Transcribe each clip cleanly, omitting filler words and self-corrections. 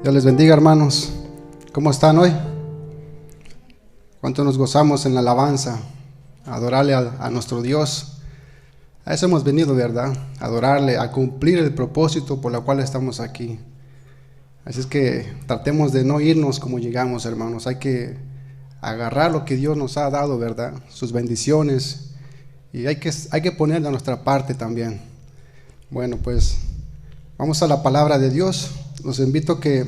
Dios les bendiga, hermanos. ¿Cómo están hoy? ¿Cuánto nos gozamos en la alabanza? Adorarle a nuestro Dios. A eso hemos venido, ¿verdad? Adorarle, a cumplir el propósito por el cual estamos aquí. Así es que tratemos de no irnos como llegamos, hermanos. Hay que agarrar lo que Dios nos ha dado, ¿verdad? Sus bendiciones. Y hay que poner de nuestra parte también. Bueno, pues vamos a la palabra de Dios. Los invito a que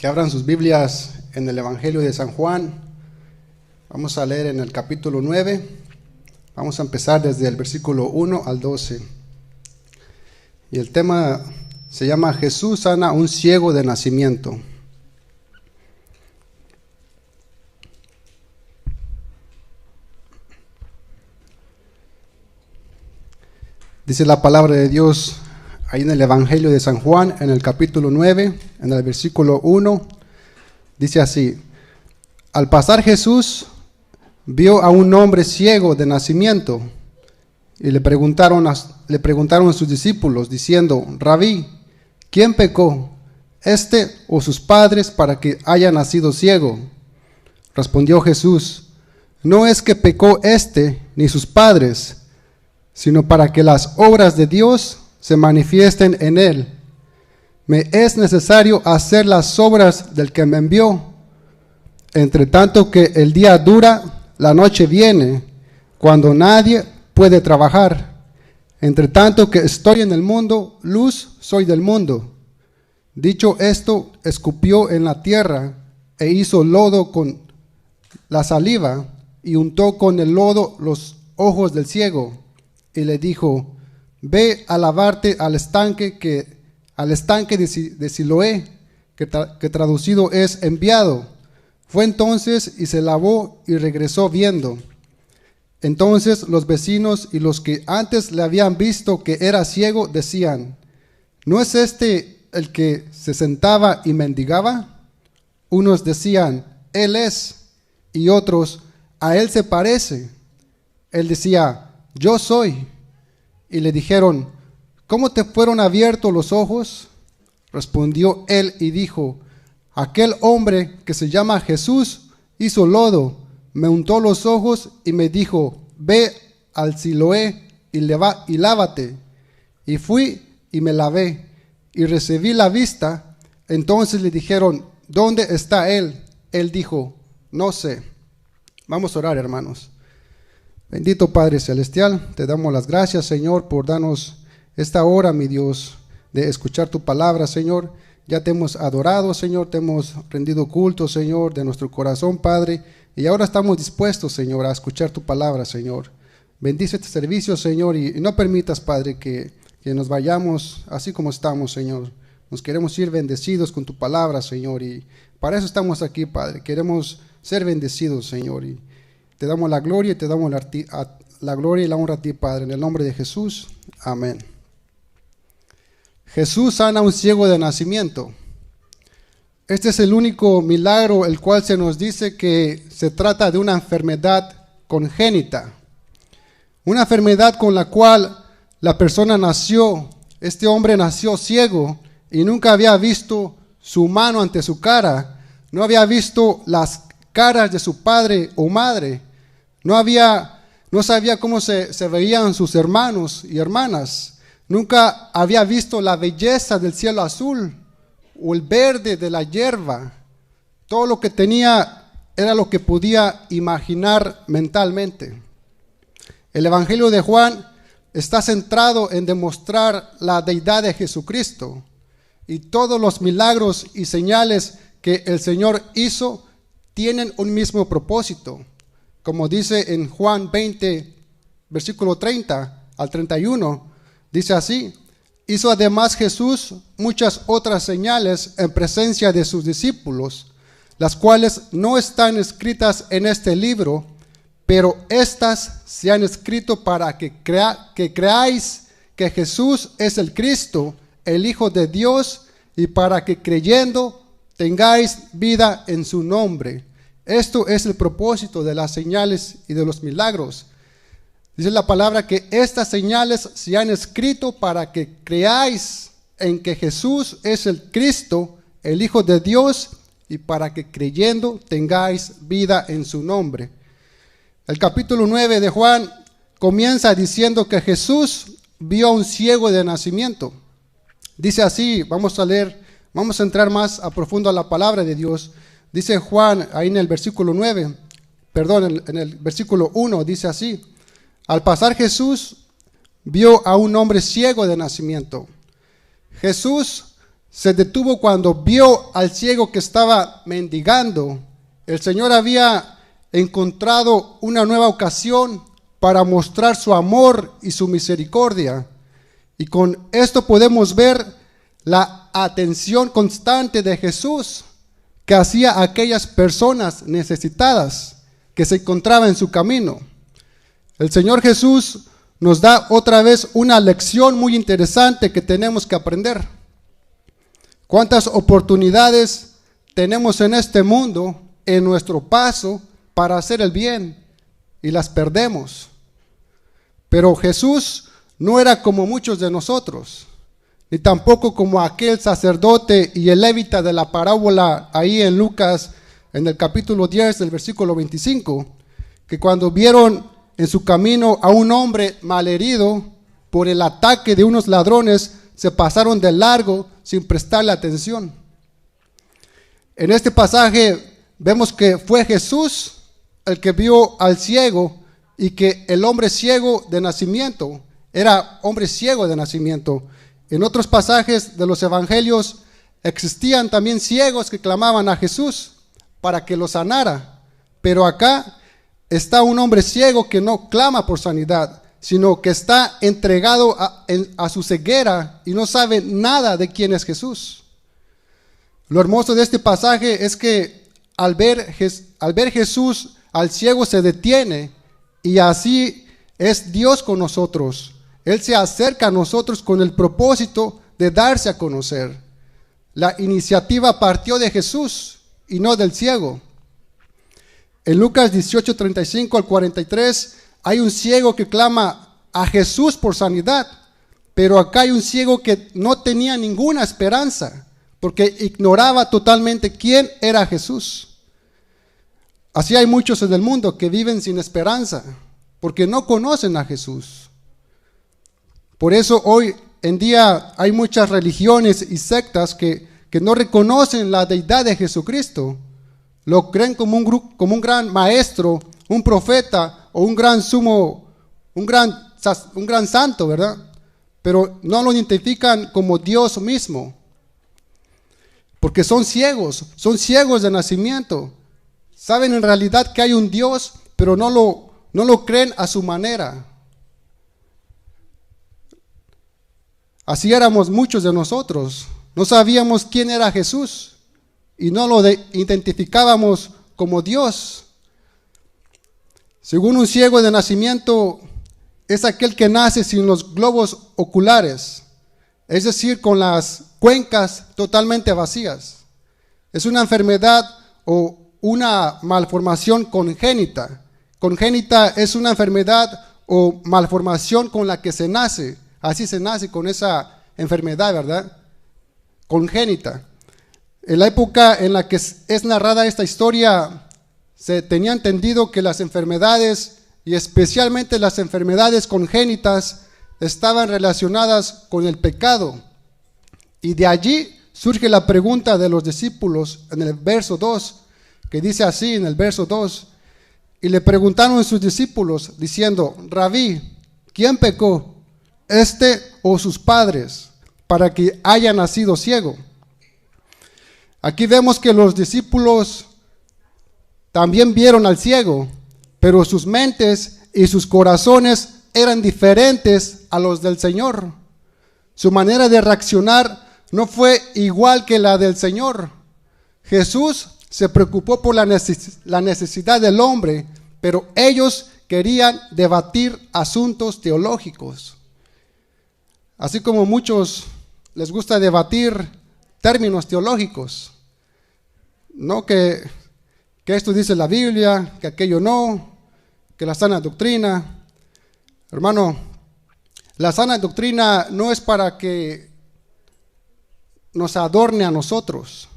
abran sus Biblias en el Evangelio de San Juan. Vamos a leer en el capítulo 9. Vamos a empezar desde el versículo 1 al 12. Y el tema se llama Jesús sana a un ciego de nacimiento. Dice la palabra de Dios ahí en el Evangelio de San Juan, en el capítulo 9, en el versículo 1, dice así: Al pasar Jesús vio a un hombre ciego de nacimiento y le preguntaron a sus discípulos diciendo: Rabí, ¿quién pecó, este o sus padres, para que haya nacido ciego? Respondió Jesús: No es que pecó este ni sus padres, sino para que las obras de Dios se manifiesten en él. Me es necesario hacer las obras del que me envió. Entre tanto que el día dura, la noche viene, cuando nadie puede trabajar. Entre tanto que estoy en el mundo, luz soy del mundo. Dicho esto, escupió en la tierra e hizo lodo con la saliva y untó con el lodo los ojos del ciego y le dijo: Ve a lavarte al estanque de Siloé, que traducido es enviado. Fue entonces y se lavó y regresó viendo. Entonces los vecinos y los que antes le habían visto que era ciego decían: ¿No es este el que se sentaba y mendigaba? Unos decían: Él es, y otros: A él se parece. Él decía: Yo soy. Y le dijeron: ¿Cómo te fueron abiertos los ojos? Respondió él y dijo: Aquel hombre que se llama Jesús hizo lodo, me untó los ojos y me dijo: Ve al Siloé y lávate. Y fui y me lavé y recibí la vista. Entonces le dijeron: ¿Dónde está él? Él dijo: No sé. Vamos a orar, hermanos. Bendito Padre Celestial, te damos las gracias, Señor, por darnos esta hora, mi Dios, de escuchar tu palabra, Señor. Ya te hemos adorado, Señor, te hemos rendido culto, Señor, de nuestro corazón, Padre, y ahora estamos dispuestos, Señor, a escuchar tu palabra, Señor. Bendice este servicio, Señor, y no permitas, Padre, que nos vayamos así como estamos, Señor. Nos queremos ir bendecidos con tu palabra, Señor, y para eso estamos aquí, Padre. Queremos ser bendecidos, Señor, y te damos la gloria y te damos la gloria y la honra a ti, Padre, en el nombre de Jesús. Amén. Jesús sana a un ciego de nacimiento. Este es el único milagro el cual se nos dice que se trata de una enfermedad congénita. Una enfermedad con la cual la persona nació, este hombre nació ciego y nunca había visto su mano ante su cara, no había visto las caras de su padre o madre, no sabía cómo se veían sus hermanos y hermanas, nunca había visto la belleza del cielo azul o el verde de la hierba. Todo lo que tenía era lo que podía imaginar mentalmente. El Evangelio de Juan está centrado en demostrar la deidad de Jesucristo, y todos los milagros y señales que el Señor hizo tienen un mismo propósito. Como dice en Juan 20, versículo 30 al 31, dice así: Hizo además Jesús muchas otras señales en presencia de sus discípulos, las cuales no están escritas en este libro, pero estas se han escrito para que creáis que Jesús es el Cristo, el Hijo de Dios, y para que creyendo tengáis vida en su nombre. Esto es el propósito de las señales y de los milagros. Dice la palabra que estas señales se han escrito para que creáis en que Jesús es el Cristo, el Hijo de Dios, y para que creyendo tengáis vida en su nombre. El capítulo 9 de Juan comienza diciendo que Jesús vio a un ciego de nacimiento. Dice así, vamos a leer, vamos a entrar más a profundo a la palabra de Dios. Dice Juan, ahí en el versículo 9, en el versículo 1, dice así: al pasar Jesús vio a un hombre ciego de nacimiento. Jesús se detuvo cuando vio al ciego que estaba mendigando. El Señor había encontrado una nueva ocasión para mostrar su amor y su misericordia. Y con esto podemos ver la atención constante de Jesús que hacía a aquellas personas necesitadas que se encontraban en su camino. El Señor Jesús nos da otra vez una lección muy interesante que tenemos que aprender. ¿Cuántas oportunidades tenemos en este mundo, en nuestro paso, para hacer el bien y las perdemos? Pero Jesús no era como muchos de nosotros, ni tampoco como aquel sacerdote y el levita de la parábola ahí en Lucas, en el capítulo 10, del versículo 25, que cuando vieron en su camino a un hombre malherido por el ataque de unos ladrones, se pasaron de largo sin prestarle atención. En este pasaje vemos que fue Jesús el que vio al ciego, y que el hombre ciego de nacimiento era hombre ciego de nacimiento. En otros pasajes de los evangelios existían también ciegos que clamaban a Jesús para que los sanara, pero acá está un hombre ciego que no clama por sanidad, sino que está entregado a su ceguera y no sabe nada de quién es Jesús. Lo hermoso de este pasaje es que al ver Jesús, al ciego se detiene, y así es Dios con nosotros. Él se acerca a nosotros con el propósito de darse a conocer. La iniciativa partió de Jesús y no del ciego. En Lucas 18, 35 al 43, hay un ciego que clama a Jesús por sanidad, pero acá hay un ciego que no tenía ninguna esperanza, porque ignoraba totalmente quién era Jesús. Así hay muchos en el mundo que viven sin esperanza, porque no conocen a Jesús. Por eso hoy en día hay muchas religiones y sectas que no reconocen la deidad de Jesucristo. Lo creen como un gran maestro, un profeta o un gran santo, ¿verdad? Pero no lo identifican como Dios mismo, porque son ciegos de nacimiento. Saben en realidad que hay un Dios, pero no lo creen a su manera. Así éramos muchos de nosotros. No sabíamos quién era Jesús y no lo identificábamos como Dios. Según un ciego de nacimiento, es aquel que nace sin los globos oculares, es decir, con las cuencas totalmente vacías. Es una enfermedad o una malformación congénita. Congénita es una enfermedad o malformación con la que se nace. Así se nace con esa enfermedad, ¿verdad? Congénita. En la época en la que es narrada esta historia, se tenía entendido que las enfermedades, y especialmente las enfermedades congénitas, estaban relacionadas con el pecado. Y de allí surge la pregunta de los discípulos en el verso 2, que dice así en el verso 2: y le preguntaron a sus discípulos diciendo: Rabí, ¿quién pecó, este o sus padres, para que haya nacido ciego? Aquí vemos que los discípulos también vieron al ciego, pero sus mentes y sus corazones eran diferentes a los del Señor. Su manera de reaccionar no fue igual que la del Señor. Jesús se preocupó por la necesidad del hombre, pero ellos querían debatir asuntos teológicos. Así como muchos les gusta debatir términos teológicos, no que esto dice la Biblia, que aquello no, que la sana doctrina. Hermano, la sana doctrina no es para que nos adorne a nosotros.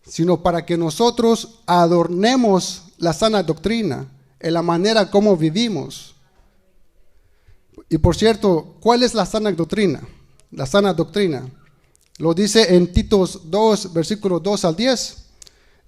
sino para que nosotros adornemos la sana doctrina en la manera como vivimos. Y por cierto, ¿cuál es la sana doctrina? La sana doctrina lo dice en Titos 2, versículos 2 al 10.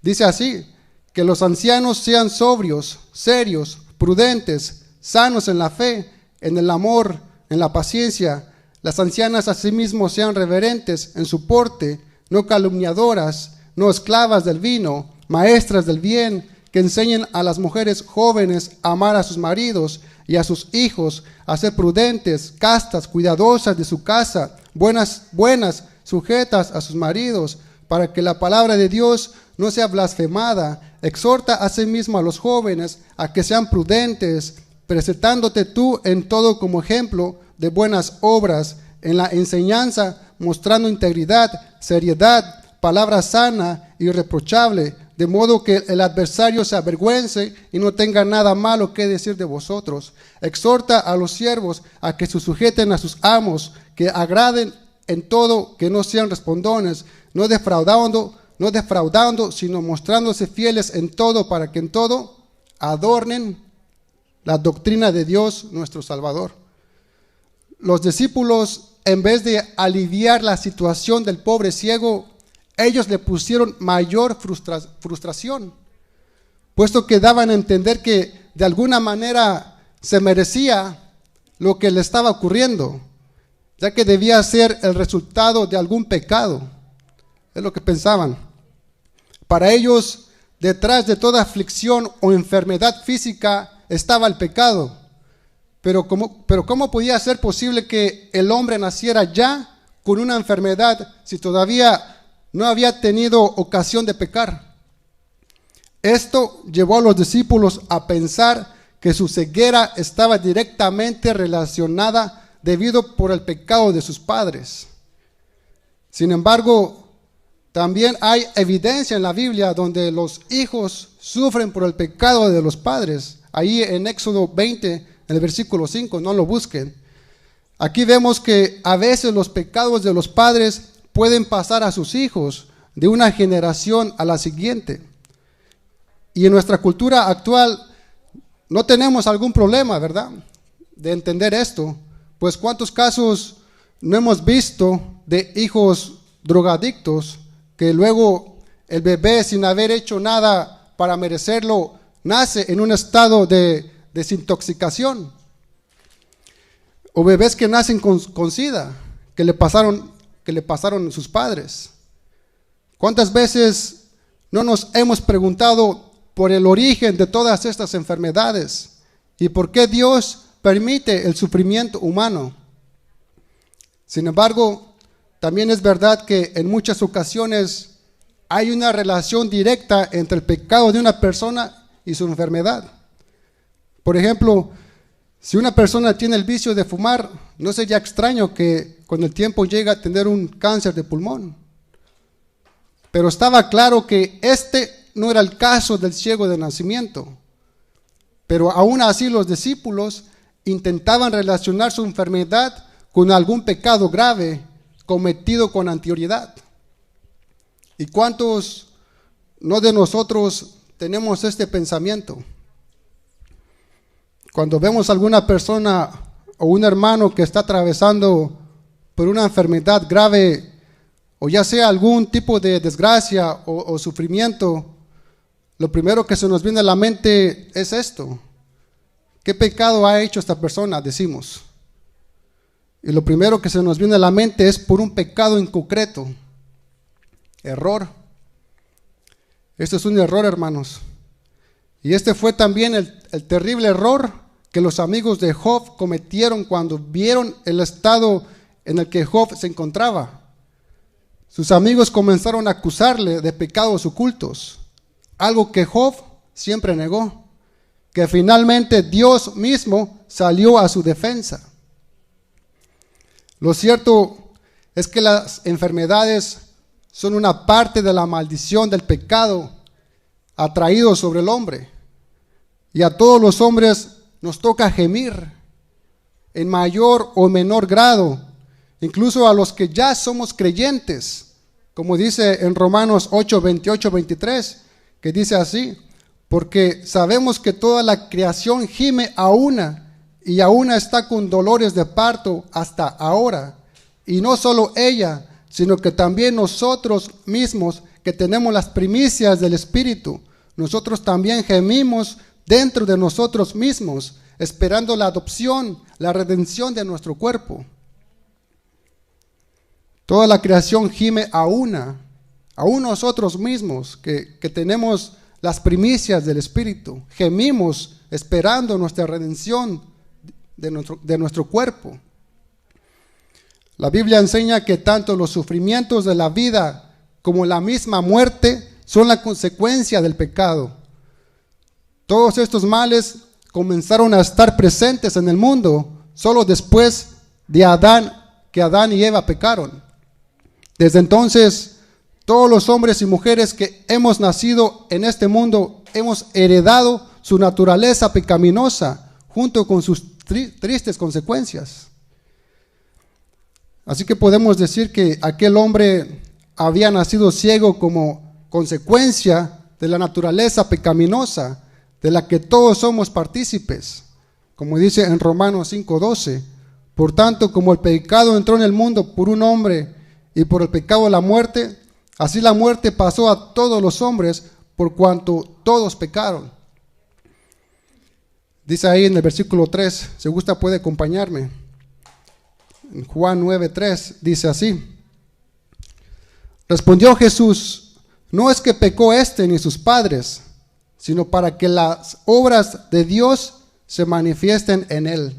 Dice así: que los ancianos sean sobrios, serios, prudentes, sanos en la fe, en el amor, en la paciencia. Las ancianas asimismo sean reverentes en su porte, no calumniadoras, no esclavas del vino, maestras del bien, que enseñen a las mujeres jóvenes a amar a sus maridos y a sus hijos, a ser prudentes, castas, cuidadosas de su casa, buenas, sujetas a sus maridos, para que la palabra de Dios no sea blasfemada. Exhorta asimismo a los jóvenes a que sean prudentes, presentándote tú en todo como ejemplo de buenas obras, en la enseñanza, mostrando integridad, seriedad, palabra sana y irreprochable, de modo que el adversario se avergüence y no tenga nada malo que decir de vosotros. Exhorta a los siervos a que se sujeten a sus amos, que agraden en todo, que no sean respondones, no defraudando, sino mostrándose fieles en todo, para que en todo adornen la doctrina de Dios nuestro Salvador. Los discípulos, en vez de aliviar la situación del pobre ciego, ellos le pusieron mayor frustración, puesto que daban a entender que de alguna manera se merecía lo que le estaba ocurriendo, ya que debía ser el resultado de algún pecado. Es lo que pensaban. Para ellos, detrás de toda aflicción o enfermedad física estaba el pecado. Pero ¿cómo podía ser posible que el hombre naciera ya con una enfermedad si todavía no había tenido ocasión de pecar? Esto llevó a los discípulos a pensar que su ceguera estaba directamente relacionada debido por el pecado de sus padres. Sin embargo, también hay evidencia en la Biblia donde los hijos sufren por el pecado de los padres. Ahí en Éxodo 20, en el versículo 5, no lo busquen. Aquí vemos que a veces los pecados de los padres pueden pasar a sus hijos de una generación a la siguiente. Y en nuestra cultura actual no tenemos algún problema, ¿verdad?, de entender esto. Pues cuántos casos no hemos visto de hijos drogadictos que luego el bebé, sin haber hecho nada para merecerlo, nace en un estado de desintoxicación. O bebés que nacen con SIDA, que le pasaron sus padres. ¿Cuántas veces no nos hemos preguntado por el origen de todas estas enfermedades y por qué Dios permite el sufrimiento humano? Sin embargo, también es verdad que en muchas ocasiones hay una relación directa entre el pecado de una persona y su enfermedad. Por ejemplo, si una persona tiene el vicio de fumar, no sería extraño que con el tiempo llegue a tener un cáncer de pulmón. Pero estaba claro que este no era el caso del ciego de nacimiento. Pero aún así los discípulos intentaban relacionar su enfermedad con algún pecado grave cometido con anterioridad. ¿Y cuántos no de nosotros tenemos este pensamiento? Cuando vemos a alguna persona o un hermano que está atravesando por una enfermedad grave, o ya sea algún tipo de desgracia o sufrimiento, lo primero que se nos viene a la mente es esto: ¿qué pecado ha hecho esta persona?, decimos. Y lo primero que se nos viene a la mente es por un pecado en concreto. Error. Esto es un error, hermanos. Y este fue también el terrible error que los amigos de Job cometieron cuando vieron el estado en el que Job se encontraba. Sus amigos comenzaron a acusarle de pecados ocultos, algo que Job siempre negó, que finalmente Dios mismo salió a su defensa. Lo cierto es que las enfermedades son una parte de la maldición del pecado atraído sobre el hombre. Y a todos los hombres nos toca gemir en mayor o menor grado, incluso a los que ya somos creyentes. como dice en Romanos 8, 28, 23, que dice así: porque sabemos que toda la creación gime a una, y a una está con dolores de parto hasta ahora. Y no solo ella, sino que también nosotros mismos, que tenemos las primicias del Espíritu, nosotros también gemimos dentro de nosotros mismos, esperando la adopción, la redención de nuestro cuerpo. Toda la creación gime a una, aún nosotros mismos, que tenemos las primicias del Espíritu, gemimos esperando nuestra redención de nuestro cuerpo. La Biblia enseña que tanto los sufrimientos de la vida como la misma muerte son la consecuencia del pecado. Todos estos males comenzaron a estar presentes en el mundo solo después de que Adán y Eva pecaron. Desde entonces, todos los hombres y mujeres que hemos nacido en este mundo hemos heredado su naturaleza pecaminosa junto con sus tristes consecuencias. Así que podemos decir que aquel hombre había nacido ciego como consecuencia de la naturaleza pecaminosa de la que todos somos partícipes, como dice en Romanos 5:12. Por tanto, como el pecado entró en el mundo por un hombre y por el pecado la muerte, así la muerte pasó a todos los hombres por cuanto todos pecaron. Dice ahí en el versículo 3, si gusta puede acompañarme. En Juan 9:3 dice así: respondió Jesús: no es que pecó éste ni sus padres, sino para que las obras de Dios se manifiesten en él.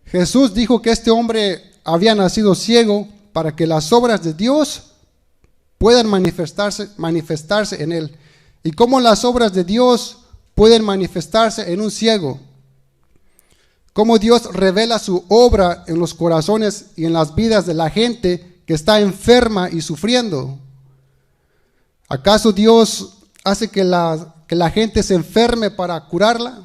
Jesús dijo que este hombre había nacido ciego para que las obras de Dios puedan manifestarse en él. ¿Y cómo las obras de Dios pueden manifestarse en un ciego? ¿Cómo Dios revela su obra en los corazones y en las vidas de la gente que está enferma y sufriendo? ¿Acaso Dios hace que la gente se enferme para curarla?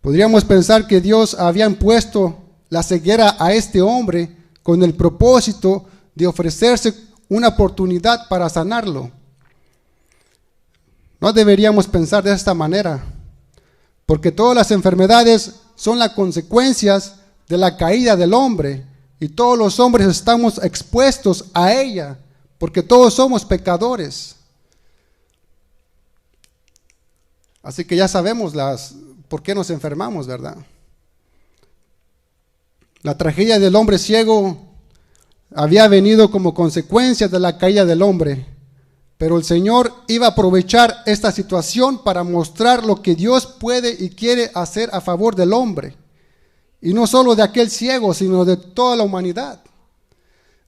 Podríamos pensar que Dios había impuesto la ceguera a este hombre con el propósito de ofrecerse una oportunidad para sanarlo. No deberíamos pensar de esta manera, porque todas las enfermedades son las consecuencias de la caída del hombre, y todos los hombres estamos expuestos a ella, porque todos somos pecadores. Así que ya sabemos por qué nos enfermamos, ¿verdad? La tragedia del hombre ciego había venido como consecuencia de la caída del hombre, pero el Señor iba a aprovechar esta situación para mostrar lo que Dios puede y quiere hacer a favor del hombre, y no solo de aquel ciego, sino de toda la humanidad.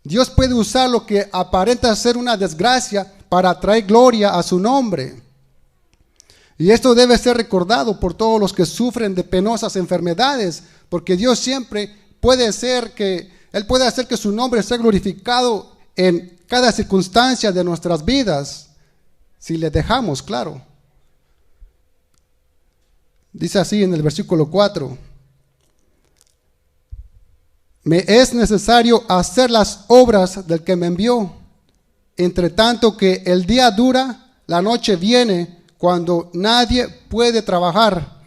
Dios puede usar lo que aparenta ser una desgracia para traer gloria a su nombre. Y esto debe ser recordado por todos los que sufren de penosas enfermedades, porque Dios siempre puede hacer que su nombre sea glorificado en cada circunstancia de nuestras vidas, si le dejamos, claro. Dice así en el versículo 4: me es necesario hacer las obras del que me envió, entre tanto que el día dura, la noche viene, cuando nadie puede trabajar.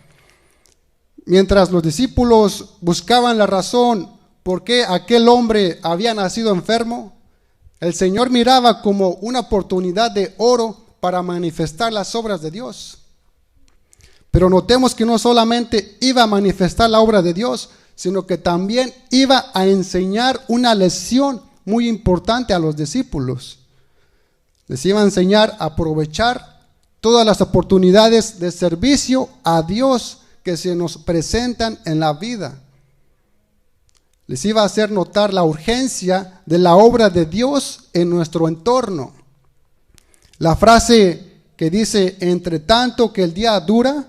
Mientras los discípulos buscaban la razón por qué aquel hombre había nacido enfermo, el Señor miraba como una oportunidad de oro para manifestar las obras de Dios. Pero notemos que no solamente iba a manifestar la obra de Dios, sino que también iba a enseñar una lección muy importante a los discípulos. Les iba a enseñar a aprovechar todas las oportunidades de servicio a Dios que se nos presentan en la vida. Les iba a hacer notar la urgencia de la obra de Dios en nuestro entorno. La frase que dice, entre tanto que el día dura,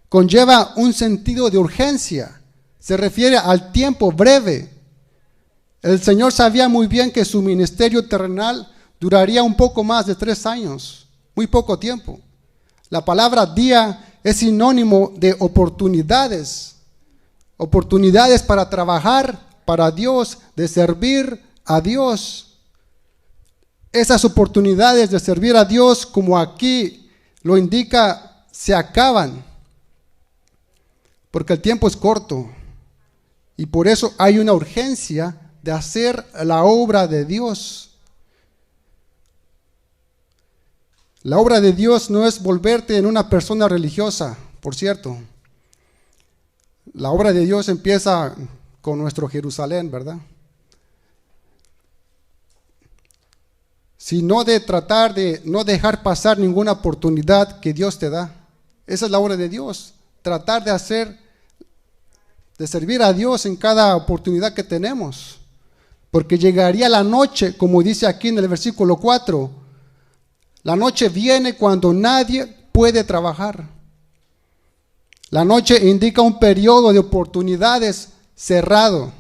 conlleva un sentido de urgencia. Se refiere al tiempo breve. El Señor sabía muy bien que su ministerio terrenal duraría un poco más de 3 años, muy poco tiempo. La palabra día es sinónimo de oportunidades para trabajar para Dios, de servir a Dios. esas oportunidades de servir a Dios, como aquí lo indica, se acaban, porque el tiempo es corto y por eso hay una urgencia de hacer la obra de Dios. La obra de Dios no es volverte en una persona religiosa, por cierto. La obra de Dios empieza con nuestro Jerusalén, ¿verdad? Sino de tratar de no dejar pasar ninguna oportunidad que Dios te da. Esa es la obra de Dios, tratar de servir a Dios en cada oportunidad que tenemos. Porque llegaría la noche, como dice aquí en el versículo 4, la noche viene cuando nadie puede trabajar. La noche indica un periodo de oportunidades cerrado.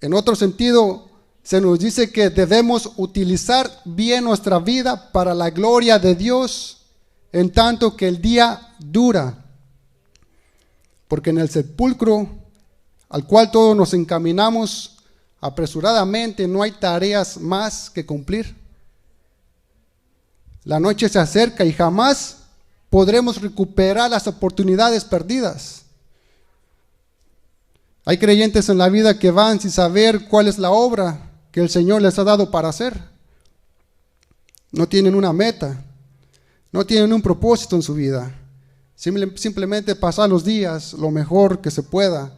En otro sentido, se nos dice que debemos utilizar bien nuestra vida para la gloria de Dios, en tanto que el día dura. Porque en el sepulcro al cual todos nos encaminamos apresuradamente, no hay tareas más que cumplir. La noche se acerca y jamás podremos recuperar las oportunidades perdidas. Hay creyentes en la vida que van sin saber cuál es la obra que el Señor les ha dado para hacer. No tienen una meta, no tienen un propósito en su vida. Simplemente pasar los días lo mejor que se pueda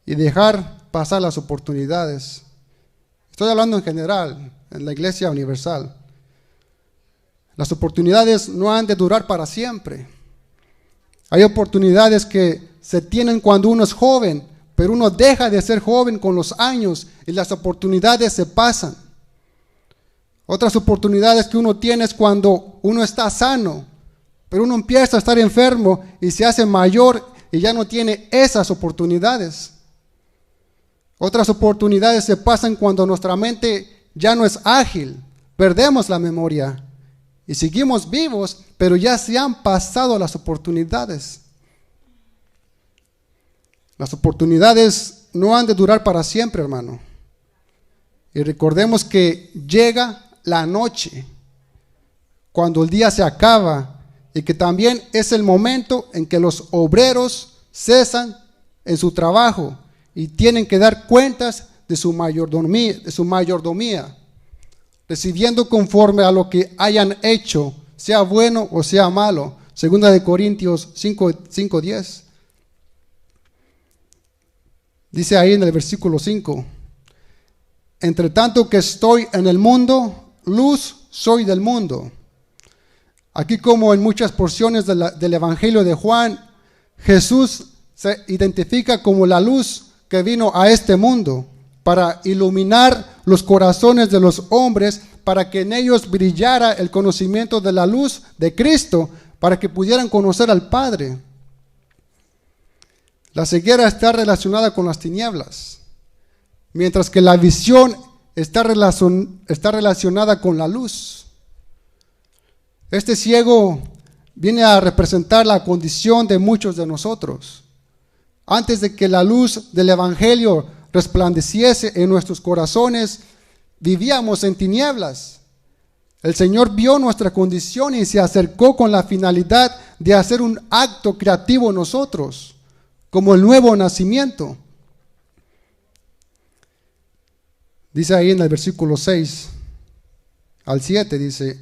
y dejar pasar las oportunidades. Estoy hablando en general, en la Iglesia Universal. Las oportunidades no han de durar para siempre. Hay oportunidades que se tienen cuando uno es joven, pero uno deja de ser joven con los años y las oportunidades se pasan. Otras oportunidades que uno tiene es cuando uno está sano, pero uno empieza a estar enfermo y se hace mayor y ya no tiene esas oportunidades. Otras oportunidades se pasan cuando nuestra mente ya no es ágil, perdemos la memoria y seguimos vivos, pero ya se han pasado las oportunidades. Las oportunidades no han de durar para siempre, hermano. Y recordemos que llega la noche, cuando el día se acaba, y que también es el momento en que los obreros cesan en su trabajo y tienen que dar cuentas de su mayordomía, recibiendo conforme a lo que hayan hecho, sea bueno o sea malo. Segunda de Corintios 5:10. Dice ahí en el versículo 5: entre tanto que estoy en el mundo, luz soy del mundo. Aquí, como en muchas porciones del Evangelio de Juan, Jesús se identifica como la luz que vino a este mundo para iluminar los corazones de los hombres, para que en ellos brillara el conocimiento de la luz de Cristo, para que pudieran conocer al Padre. La ceguera está relacionada con las tinieblas, mientras que la visión está relacionada con la luz. Este ciego viene a representar la condición de muchos de nosotros. Antes de que la luz del Evangelio resplandeciese en nuestros corazones, vivíamos en tinieblas. El Señor vio nuestra condición y se acercó con la finalidad de hacer un acto creativo en nosotros, como el nuevo nacimiento. Dice ahí en el versículo 6 al 7, dice: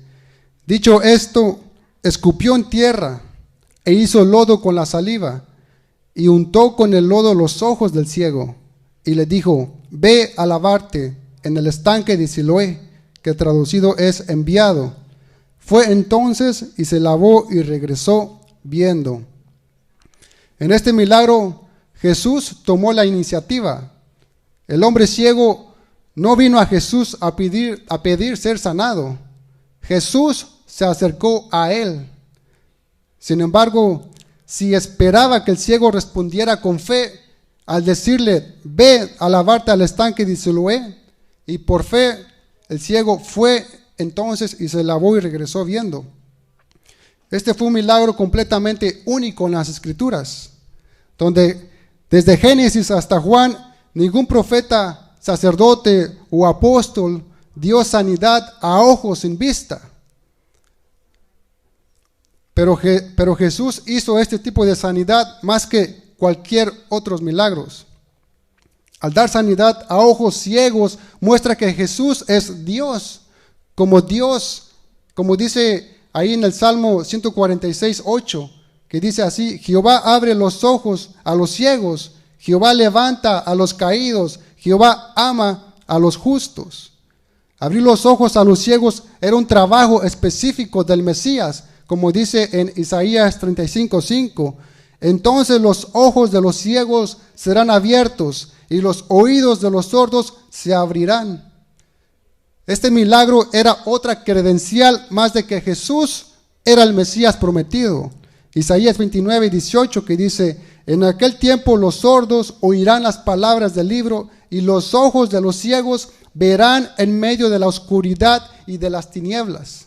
dicho esto, escupió en tierra e hizo lodo con la saliva y untó con el lodo los ojos del ciego y le dijo: ve a lavarte en el estanque de Siloé, que traducido es enviado. Fue entonces y se lavó y regresó viendo. En este milagro Jesús tomó la iniciativa. El hombre ciego no vino a Jesús a pedir ser sanado. Jesús se acercó a él. Sin embargo, si esperaba que el ciego respondiera con fe al decirle: ve a lavarte al estanque de Siloé, y por fe el ciego fue entonces y se lavó y regresó viendo. Este fue un milagro completamente único en las Escrituras, donde desde Génesis hasta Juan ningún profeta, sacerdote o apóstol dio sanidad a ojos sin vista. Pero Jesús hizo este tipo de sanidad más que cualquier otros milagros. Al dar sanidad a ojos ciegos, muestra que Jesús es Dios, como dice ahí en el Salmo 146:8, que dice así: Jehová abre los ojos a los ciegos, Jehová levanta a los caídos, Jehová ama a los justos. Abrir los ojos a los ciegos era un trabajo específico del Mesías, como dice en Isaías 35:5. Entonces los ojos de los ciegos serán abiertos y los oídos de los sordos se abrirán. Este milagro era otra credencial más de que Jesús era el Mesías prometido. Isaías 29:18, que dice: en aquel tiempo los sordos oirán las palabras del libro y los ojos de los ciegos verán en medio de la oscuridad y de las tinieblas.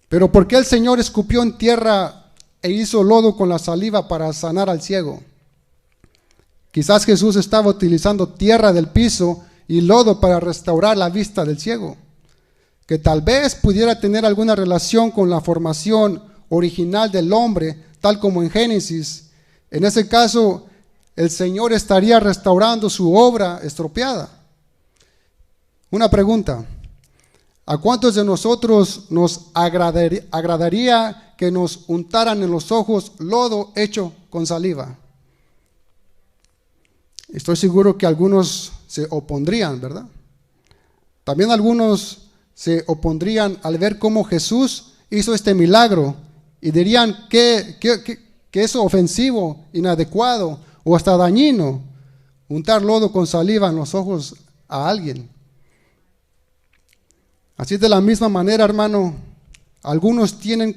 Pero ¿por qué el Señor escupió en tierra e hizo lodo con la saliva para sanar al ciego? Quizás Jesús estaba utilizando tierra del piso y lodo para restaurar la vista del ciego, que tal vez pudiera tener alguna relación con la formación original del hombre, tal como en Génesis. En ese caso, el Señor estaría restaurando su obra estropeada. Una pregunta: ¿a cuántos de nosotros nos agradaría que nos untaran en los ojos lodo hecho con saliva? Estoy seguro que algunos se opondrían, ¿verdad? También algunos se opondrían al ver cómo Jesús hizo este milagro y dirían que es ofensivo, inadecuado o hasta dañino untar lodo con saliva en los ojos a alguien. Así de la misma manera, hermano, algunos sienten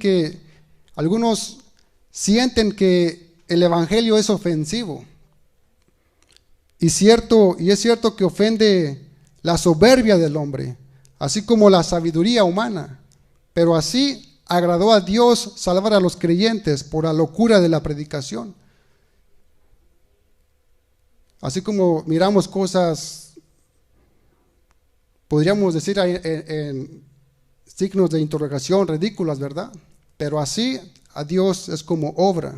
que el evangelio es ofensivo. Y es cierto que ofende la soberbia del hombre, así como la sabiduría humana. Pero así agradó a Dios salvar a los creyentes por la locura de la predicación. Así como miramos cosas, podríamos decir en signos de interrogación ridículas, ¿verdad? Pero así a Dios es como obra.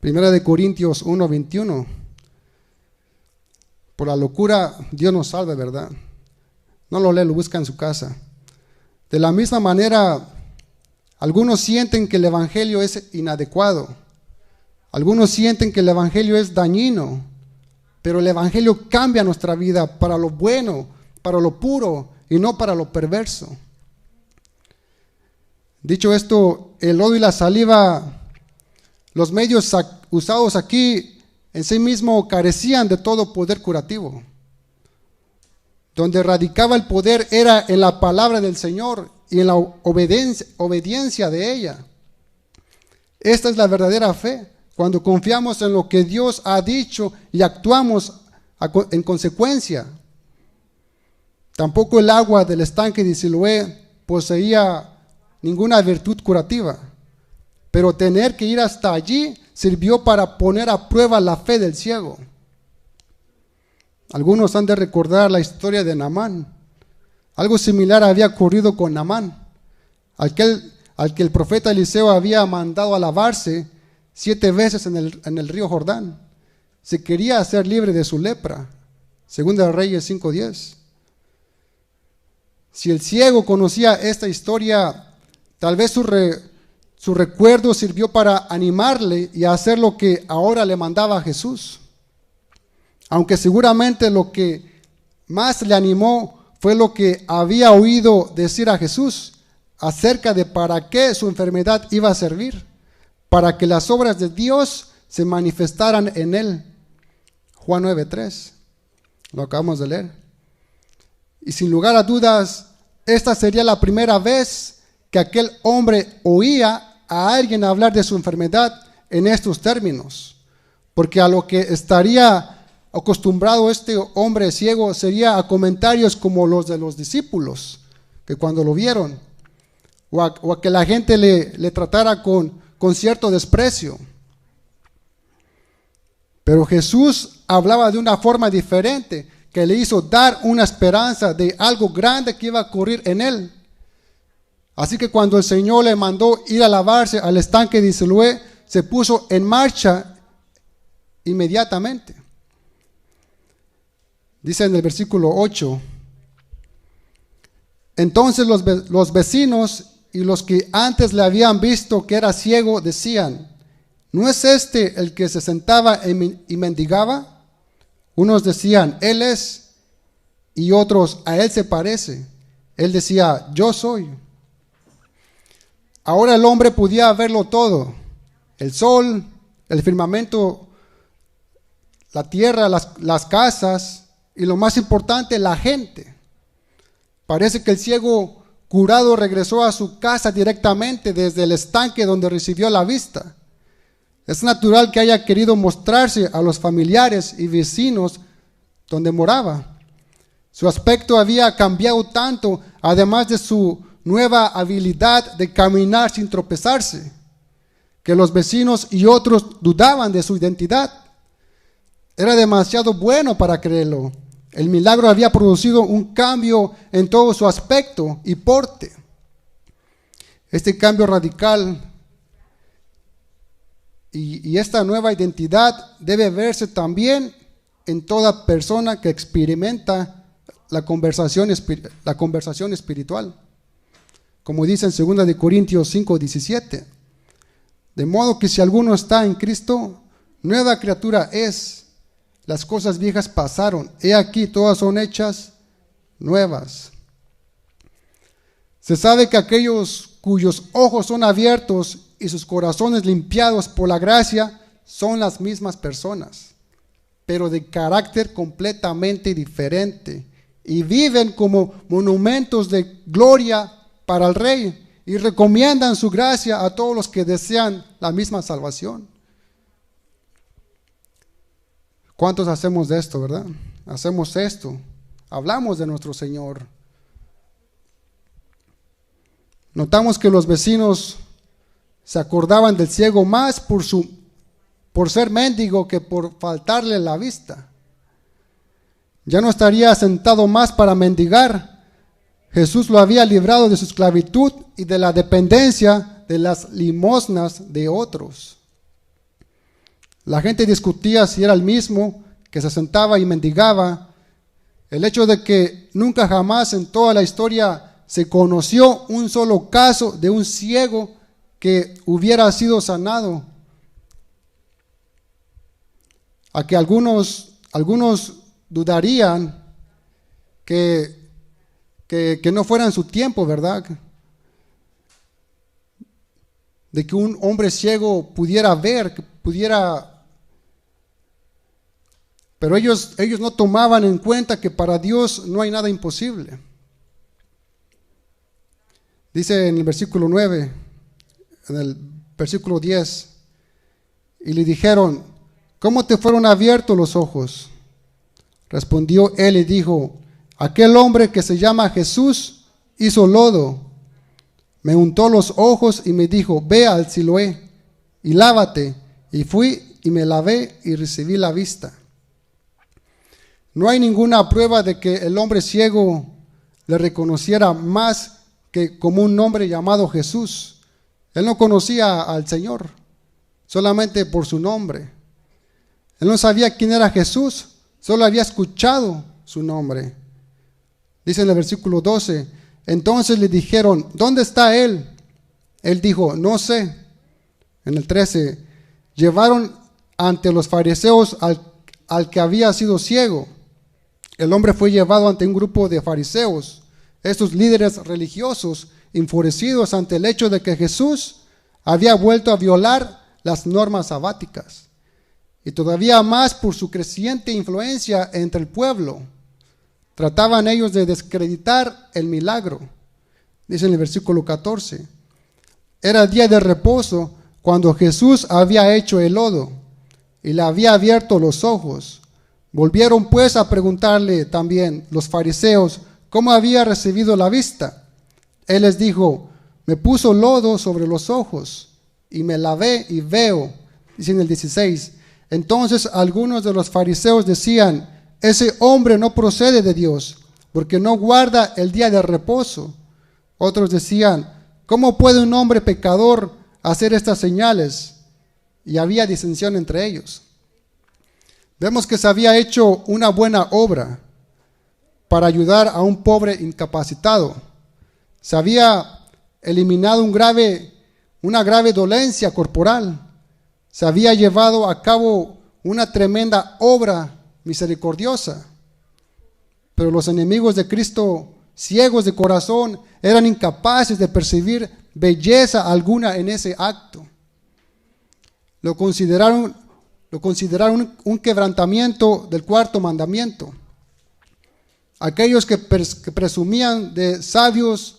Primera de Corintios 1:21. Por la locura Dios nos salva, ¿verdad? No lo lee, lo busca en su casa. De la misma manera, algunos sienten que el evangelio es inadecuado. Algunos sienten que el evangelio es dañino. Pero el evangelio cambia nuestra vida para lo bueno, para lo puro y no para lo perverso. Dicho esto, el lodo y la saliva, los medios usados aquí en sí mismo carecían de todo poder curativo. Donde radicaba el poder era en la palabra del Señor y en la obediencia de ella. Esta es la verdadera fe, cuando confiamos en lo que Dios ha dicho y actuamos en consecuencia. Tampoco el agua del estanque de Siloé poseía ninguna virtud curativa, pero tener que ir hasta allí sirvió para poner a prueba la fe del ciego. Algunos han de recordar la historia de Naamán. Algo similar había ocurrido con Naamán, al que el profeta Eliseo había mandado a lavarse 7 veces en el río Jordán. Se quería hacer libre de su lepra. Segunda de Reyes 5:10. Si el ciego conocía esta historia, tal vez su recuerdo sirvió para animarle y hacer lo que ahora le mandaba a Jesús. Aunque seguramente lo que más le animó fue lo que había oído decir a Jesús acerca de para qué su enfermedad iba a servir, para que las obras de Dios se manifestaran en él. Juan 9:3, lo acabamos de leer. Y sin lugar a dudas, esta sería la primera vez que aquel hombre oía a alguien hablar de su enfermedad en estos términos, porque a lo que estaría acostumbrado este hombre ciego sería a comentarios como los de los discípulos, que cuando lo vieron, o a que la gente le tratara con cierto desprecio. Pero Jesús hablaba de una forma diferente, que le hizo dar una esperanza de algo grande que iba a ocurrir en él. Así que cuando el Señor le mandó ir a lavarse al estanque de Siloé, se puso en marcha inmediatamente. Dice en el versículo 8, entonces los vecinos y los que antes le habían visto que era ciego decían, ¿no es este el que se sentaba y mendigaba? Unos decían, él es, y otros, a él se parece. Él decía, yo soy. Ahora el hombre podía verlo todo, el sol, el firmamento, la tierra, las casas y lo más importante, la gente. Parece que el ciego curado regresó a su casa directamente desde el estanque donde recibió la vista. Es natural que haya querido mostrarse a los familiares y vecinos donde moraba. Su aspecto había cambiado tanto, además de su nueva habilidad de caminar sin tropezarse, que los vecinos y otros dudaban de su identidad. Era demasiado bueno para creerlo. El milagro había producido un cambio en todo su aspecto y porte. Este cambio radical y esta nueva identidad debe verse también en toda persona que experimenta la conversación espiritual. Como dice en 2 Corintios 5:17. De modo que si alguno está en Cristo, nueva criatura es. Las cosas viejas pasaron, he aquí todas son hechas nuevas. Se sabe que aquellos cuyos ojos son abiertos y sus corazones limpiados por la gracia son las mismas personas, pero de carácter completamente diferente, y viven como monumentos de gloria para el Rey y recomiendan su gracia a todos los que desean la misma salvación. ¿Cuántos hacemos de esto, verdad? Hacemos esto, hablamos de nuestro Señor. Notamos que los vecinos se acordaban del ciego más por ser mendigo que por faltarle la vista. Ya no estaría sentado más para mendigar. Jesús lo había librado de su esclavitud y de la dependencia de las limosnas de otros. La gente discutía si era el mismo que se sentaba y mendigaba. El hecho de que nunca jamás en toda la historia se conoció un solo caso de un ciego que hubiera sido sanado. A que algunos dudarían que no fuera en su tiempo, ¿verdad? De que un hombre ciego pudiera ver, que pudiera. Pero ellos no tomaban en cuenta que para Dios no hay nada imposible. Dice en el versículo 9, en el versículo 10, y le dijeron, ¿cómo te fueron abiertos los ojos? Respondió él y dijo, aquel hombre que se llama Jesús hizo lodo, me untó los ojos y me dijo, ve al Siloé y lávate. Y fui y me lavé y recibí la vista. No hay ninguna prueba de que el hombre ciego le reconociera más que como un hombre llamado Jesús. Él no conocía al Señor, solamente por su nombre. Él no sabía quién era Jesús, solo había escuchado su nombre. Dice en el versículo 12, entonces le dijeron, ¿dónde está él? Él dijo, no sé. En el 13, llevaron ante los fariseos al que había sido ciego. El hombre fue llevado ante un grupo de fariseos, estos líderes religiosos, enfurecidos ante el hecho de que Jesús había vuelto a violar las normas sabáticas, y todavía más por su creciente influencia entre el pueblo. Trataban ellos de descreditar el milagro. Dice en el versículo 14, era día de reposo cuando Jesús había hecho el lodo y le había abierto los ojos. Volvieron pues a preguntarle también los fariseos cómo había recibido la vista. Él les dijo, me puso lodo sobre los ojos y me lavé y veo. Dice en el 16, entonces algunos de los fariseos decían, ese hombre no procede de Dios, porque no guarda el día de reposo. Otros decían, ¿cómo puede un hombre pecador hacer estas señales? Y había disensión entre ellos. Vemos que se había hecho una buena obra para ayudar a un pobre incapacitado. Se había eliminado una grave dolencia corporal. Se había llevado a cabo una tremenda obra misericordiosa. Pero los enemigos de Cristo, ciegos de corazón, eran incapaces de percibir belleza alguna en ese acto. Lo consideraron un quebrantamiento del cuarto mandamiento. Aquellos que presumían de sabios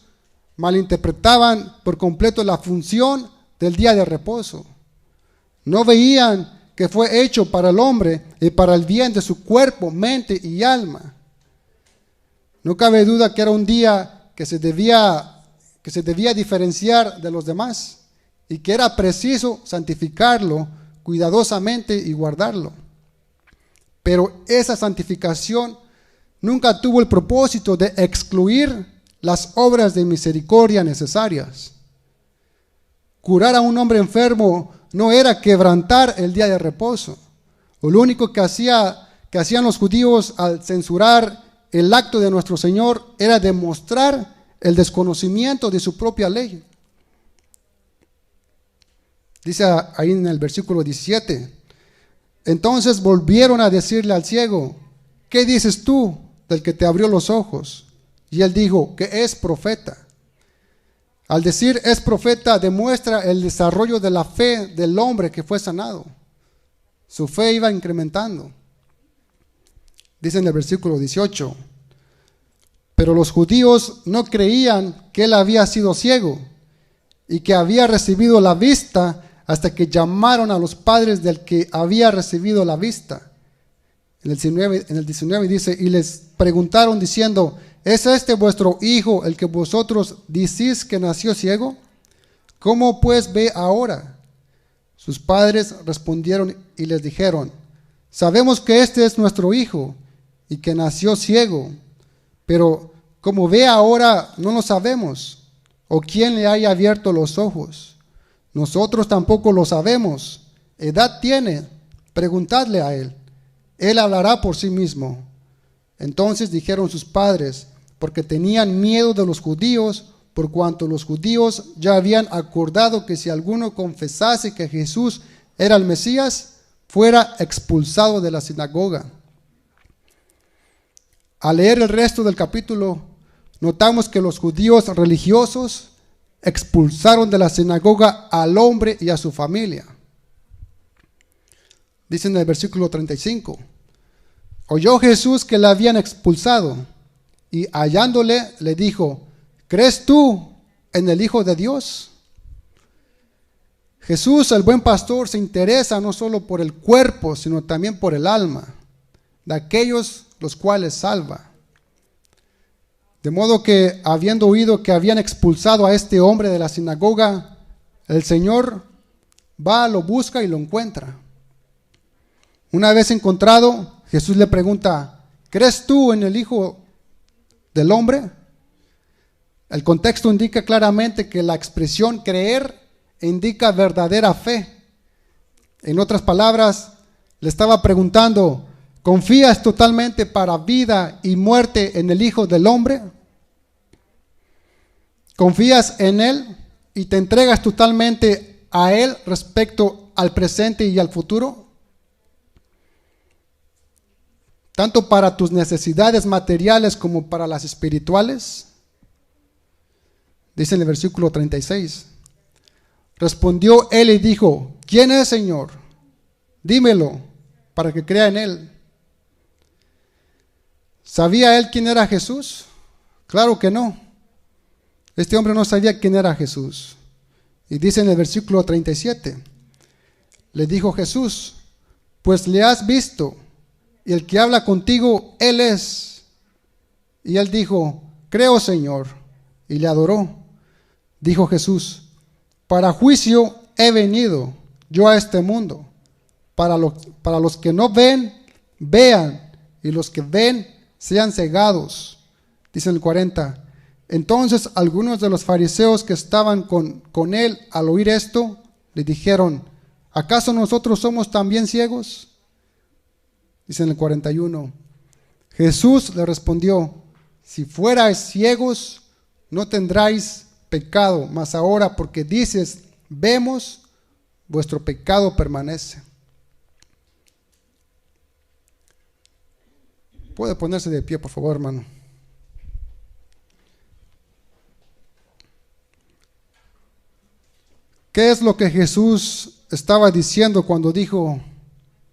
malinterpretaban por completo la función del día de reposo. No veían que fue hecho para el hombre y para el bien de su cuerpo, mente y alma. No cabe duda que era un día que se debía diferenciar de los demás y que era preciso santificarlo cuidadosamente y guardarlo. Pero esa santificación nunca tuvo el propósito de excluir las obras de misericordia necesarias. Curar a un hombre enfermo no era quebrantar el día de reposo. Lo único que hacían los judíos al censurar el acto de nuestro Señor era demostrar el desconocimiento de su propia ley. Dice ahí en el versículo 17, entonces volvieron a decirle al ciego, ¿qué dices tú del que te abrió los ojos? Y él dijo que es profeta. Al decir es profeta demuestra el desarrollo de la fe del hombre que fue sanado. Su fe iba incrementando. Dice en el versículo 18, pero los judíos no creían que él había sido ciego y que había recibido la vista hasta que llamaron a los padres del que había recibido la vista. En el 19 dice, y les preguntaron diciendo, ¿es este vuestro hijo el que vosotros decís que nació ciego? ¿Cómo pues ve ahora? Sus padres respondieron y les dijeron, sabemos que este es nuestro hijo y que nació ciego, pero como ve ahora no lo sabemos, o quién le haya abierto los ojos. Nosotros tampoco lo sabemos. Edad tiene, preguntadle a él. Él hablará por sí mismo. Entonces dijeron sus padres, porque tenían miedo de los judíos, por cuanto los judíos ya habían acordado que si alguno confesase que Jesús era el Mesías, fuera expulsado de la sinagoga. Al leer el resto del capítulo, notamos que los judíos religiosos expulsaron de la sinagoga al hombre y a su familia. Dice en el versículo 35, oyó Jesús que le habían expulsado y hallándole le dijo, ¿crees tú en el Hijo de Dios? Jesús, el buen pastor, se interesa no solo por el cuerpo, sino también por el alma de aquellos los cuales salva. De modo que, habiendo oído que habían expulsado a este hombre de la sinagoga, el Señor va, lo busca y lo encuentra. Una vez encontrado, Jesús le pregunta, ¿crees tú en el Hijo del Hombre? El contexto indica claramente que la expresión creer indica verdadera fe. En otras palabras, le estaba preguntando, ¿confías totalmente para vida y muerte en el Hijo del Hombre? ¿Confías en Él y te entregas totalmente a Él respecto al presente y al futuro? Tanto para tus necesidades materiales como para las espirituales. Dice en el versículo 36. Respondió él y dijo, ¿quién es, Señor? Dímelo para que crea en Él. ¿Sabía él quién era Jesús? Claro que no. Este hombre no sabía quién era Jesús. Y dice en el versículo 37, le dijo Jesús, pues le has visto, y el que habla contigo, Él es. Y él dijo, creo, Señor, y le adoró. Dijo Jesús, para juicio he venido yo a este mundo, para los que no ven, vean, y los que ven sean cegados. Dice el 40. Entonces algunos de los fariseos que estaban con él al oír esto, le dijeron: ¿acaso nosotros somos también ciegos? Dice en el 41. Jesús le respondió: si fuerais ciegos, no tendráis pecado, mas ahora porque dices, vemos, vuestro pecado permanece. Puede ponerse de pie, por favor, hermano. ¿Qué es lo que Jesús estaba diciendo cuando dijo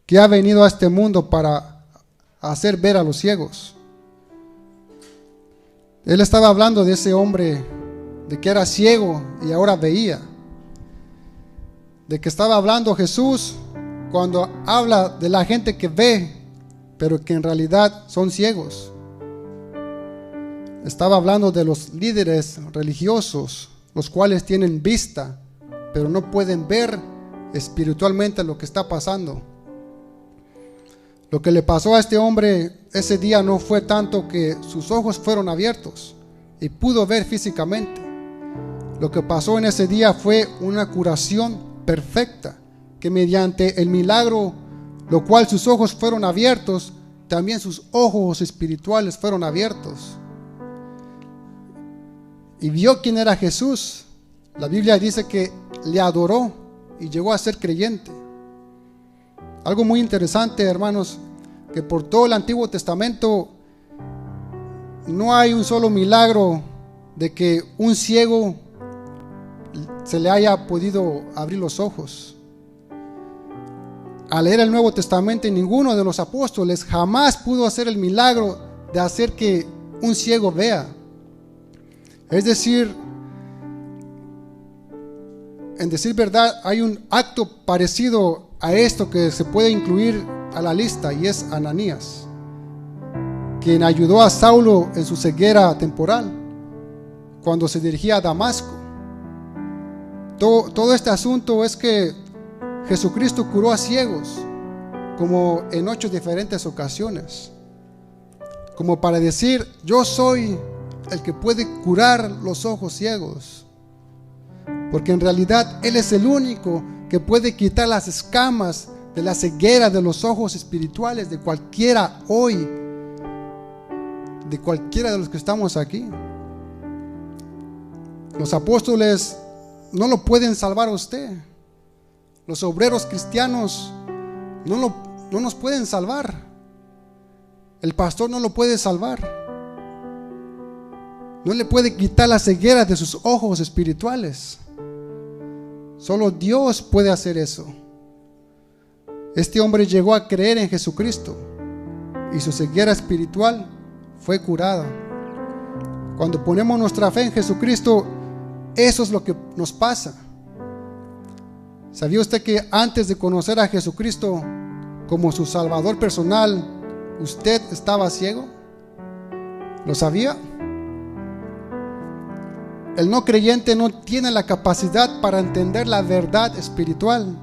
que ha venido a este mundo para hacer ver a los ciegos? Él estaba hablando de ese hombre, de que era ciego y ahora veía. De que estaba hablando Jesús cuando habla de la gente que ve, pero que en realidad son ciegos. Estaba hablando de los líderes religiosos, los cuales tienen vista, pero no pueden ver espiritualmente lo que está pasando. Lo que le pasó a este hombre ese día no fue tanto que sus ojos fueron abiertos y pudo ver físicamente. Lo que pasó en ese día fue una curación perfecta, que mediante el milagro, lo cual sus ojos fueron abiertos, también sus ojos espirituales fueron abiertos. Y vio quién era Jesús. La Biblia dice que le adoró y llegó a ser creyente. Algo muy interesante, hermanos, que por todo el Antiguo Testamento no hay un solo milagro de que un ciego se le haya podido abrir los ojos. Al leer el Nuevo Testamento, ninguno de los apóstoles jamás pudo hacer el milagro de hacer que un ciego vea. Es decir, en decir verdad, hay un acto parecido a esto que se puede incluir a la lista, y es Ananías, quien ayudó a Saulo en su ceguera temporal cuando se dirigía a Damasco. Todo este asunto es que Jesucristo curó a ciegos, como en 8 diferentes ocasiones, como para decir: yo soy el que puede curar los ojos ciegos, porque en realidad Él es el único que puede quitar las escamas de la ceguera de los ojos espirituales de cualquiera hoy, de cualquiera de los que estamos aquí. Los apóstoles no lo pueden salvar a usted. Los obreros cristianos no nos pueden salvar. El pastor no lo puede salvar. No le puede quitar la ceguera de sus ojos espirituales. Solo Dios puede hacer eso. Este hombre llegó a creer en Jesucristo y su ceguera espiritual fue curada. Cuando ponemos nuestra fe en Jesucristo, eso es lo que nos pasa. ¿Sabía usted que antes de conocer a Jesucristo como su Salvador personal, usted estaba ciego? ¿Lo sabía? El no creyente no tiene la capacidad para entender la verdad espiritual.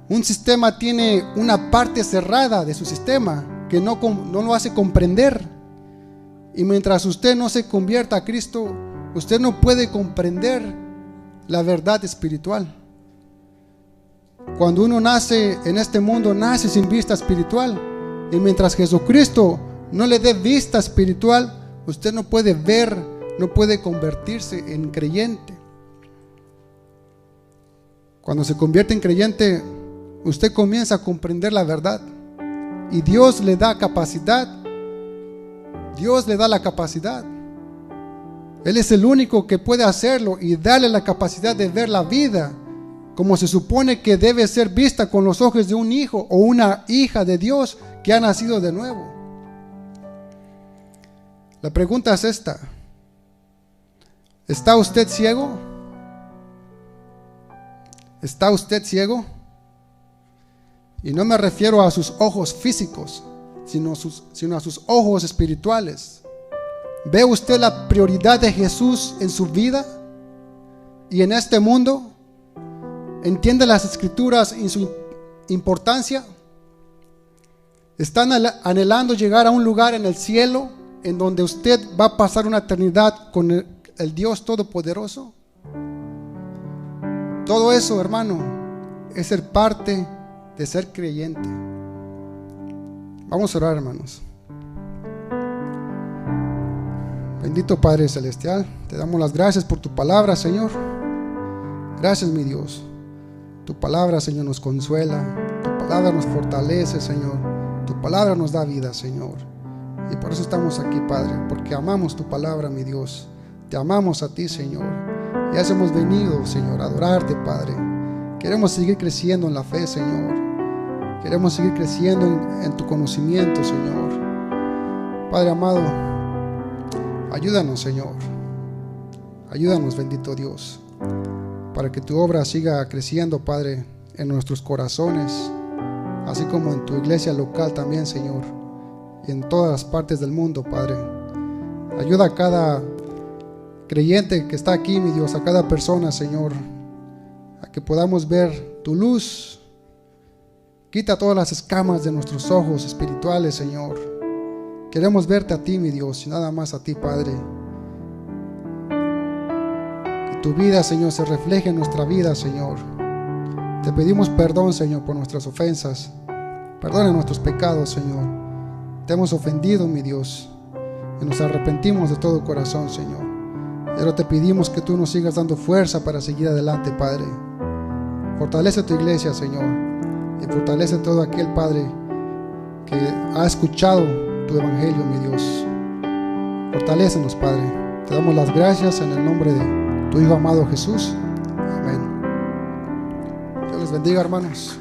Un sistema tiene una parte cerrada de su sistema que no lo hace comprender. Y mientras usted no se convierta a Cristo, usted no puede comprender la verdad espiritual. Cuando uno nace en este mundo, nace sin vista espiritual. Y mientras Jesucristo no le dé vista espiritual, usted no puede ver, no puede convertirse en creyente. Cuando se convierte en creyente, usted comienza a comprender la verdad. Y Dios le da capacidad. Dios le da la capacidad. Él es el único que puede hacerlo y darle la capacidad de ver la vida como se supone que debe ser vista con los ojos de un hijo o una hija de Dios que ha nacido de nuevo. La pregunta es esta: ¿está usted ciego? ¿Está usted ciego? Y no me refiero a sus ojos físicos, sino a sus ojos espirituales. ¿Ve usted la prioridad de Jesús en su vida y en este mundo? ¿Entiende las Escrituras y su importancia? Están anhelando llegar a un lugar en el cielo en donde usted va a pasar una eternidad con el Dios Todopoderoso. Todo eso, hermano, es ser parte de ser creyente. Vamos a orar, hermanos. Bendito Padre Celestial, te damos las gracias por tu palabra, Señor. Gracias, mi Dios. Tu palabra, Señor, nos consuela. Tu palabra nos fortalece, Señor. Tu palabra nos da vida, Señor. Y por eso estamos aquí, Padre, porque amamos tu palabra, mi Dios. Te amamos a ti, Señor. Ya hemos venido, Señor, a adorarte, Padre. Queremos seguir creciendo en la fe, Señor. Queremos seguir creciendo en tu conocimiento, Señor. Padre amado, ayúdanos, Señor. Ayúdanos, bendito Dios, para que tu obra siga creciendo, Padre, en nuestros corazones, así como en tu iglesia local también, Señor, y en todas las partes del mundo, Padre. Ayuda a cada creyente que está aquí, mi Dios, a cada persona, Señor, a que podamos ver tu luz. Quita todas las escamas de nuestros ojos espirituales, Señor. Queremos verte a ti, mi Dios, y nada más a ti, Padre. Que tu vida, Señor, se refleje en nuestra vida, Señor. Te pedimos perdón, Señor, por nuestras ofensas. Perdona nuestros pecados, Señor. Te hemos ofendido, mi Dios, y nos arrepentimos de todo corazón, Señor. Y ahora te pedimos que tú nos sigas dando fuerza para seguir adelante, Padre. Fortalece tu iglesia, Señor. Y fortalece todo aquel, Padre, que ha escuchado tu evangelio, mi Dios. Fortalécenos, Padre. Te damos las gracias en el nombre de tu Hijo amado Jesús. Amén. Dios les bendiga, hermanos.